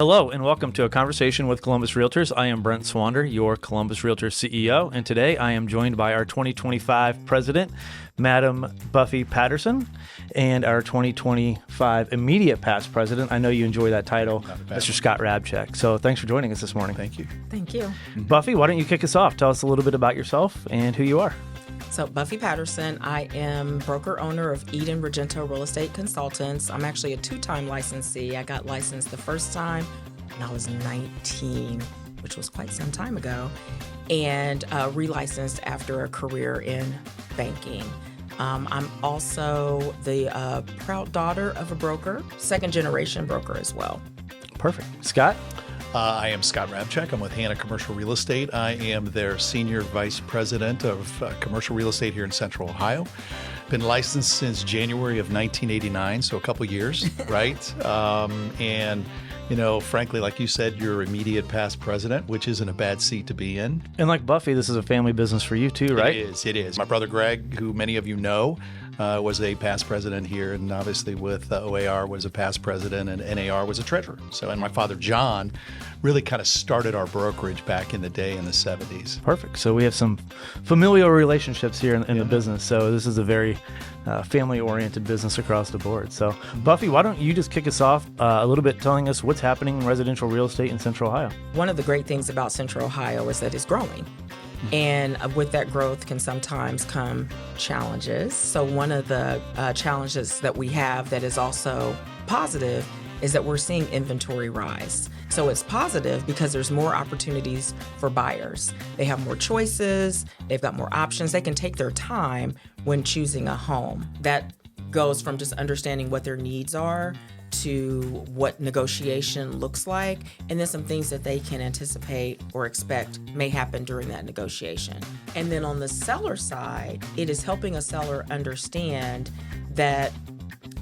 Hello, and welcome to a conversation with Columbus Realtors. I am Brent Swander, your Columbus Realtors CEO, and today I am joined by our 2025 President, Madam Buffie Patterson, and our 2025 Immediate Past President. I know you enjoy that title, Mr. Scott Hrabcak. So thanks for joining us this morning. Thank you. Thank you. Buffie, why don't you kick us off? Tell us a little bit about yourself and who you are. So Buffie Patterson, I am broker owner of Eden Regento Real Estate Consultants. I'm actually a two-time licensee. I got licensed the first time when I was 19, which was quite some time ago, and relicensed after a career in banking. I'm also the proud daughter of a broker, second-generation broker as well. Perfect. Scott? I am Scott Hrabcak. I'm with Hannah Commercial Real Estate. I am their Senior Vice President of Commercial Real Estate here in Central Ohio. Been licensed since January of 1989, so a couple years, right? And, you know, frankly, like you said, you're immediate past president, which isn't a bad seat to be in. And like Buffie, this is a family business for you too, right? It is. My brother Greg, who many of you know, was a past president here, and obviously with OAR was a past president, and NAR was a treasurer. So, and my father John really kind of started our brokerage back in the day in the 70s. Perfect. So we have some familial relationships here in the business. So this is a very family-oriented business across the board. So Buffie, why don't you just kick us off a little bit telling us what's happening in residential real estate in Central Ohio? One of the great things about Central Ohio is that it's growing. And with that growth can sometimes come challenges. So one of the challenges that we have that is also positive is that we're seeing inventory rise. So it's positive because there's more opportunities for buyers. They have more choices, they've got more options, they can take their time when choosing a home. That goes from just understanding what their needs are to what negotiation looks like, and then some things that they can anticipate or expect may happen during that negotiation. And then on the seller side, it is helping a seller understand that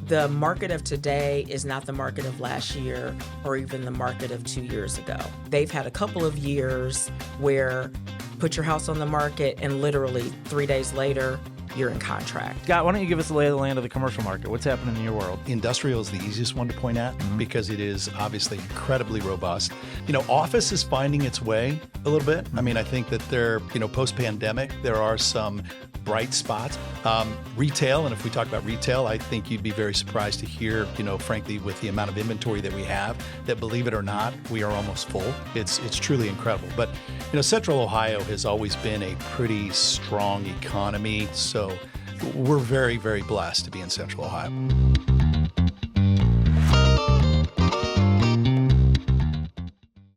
the market of today is not the market of last year or even the market of 2 years ago. They've had a couple of years where put your house on the market and literally 3 days later, you're in contract. Scott, why don't you give us the lay of the land of the commercial market? What's happening in your world? Industrial is the easiest one to point at because it is obviously incredibly robust. You know, office is finding its way a little bit. I mean, I think that post-pandemic, there are some bright spots. Retail, and if we talk about retail, I think you'd be very surprised to hear, frankly, with the amount of inventory that we have, that believe it or not, we are almost full. It's truly incredible. But, Central Ohio has always been a pretty strong economy. So we're very, very blessed to be in Central Ohio.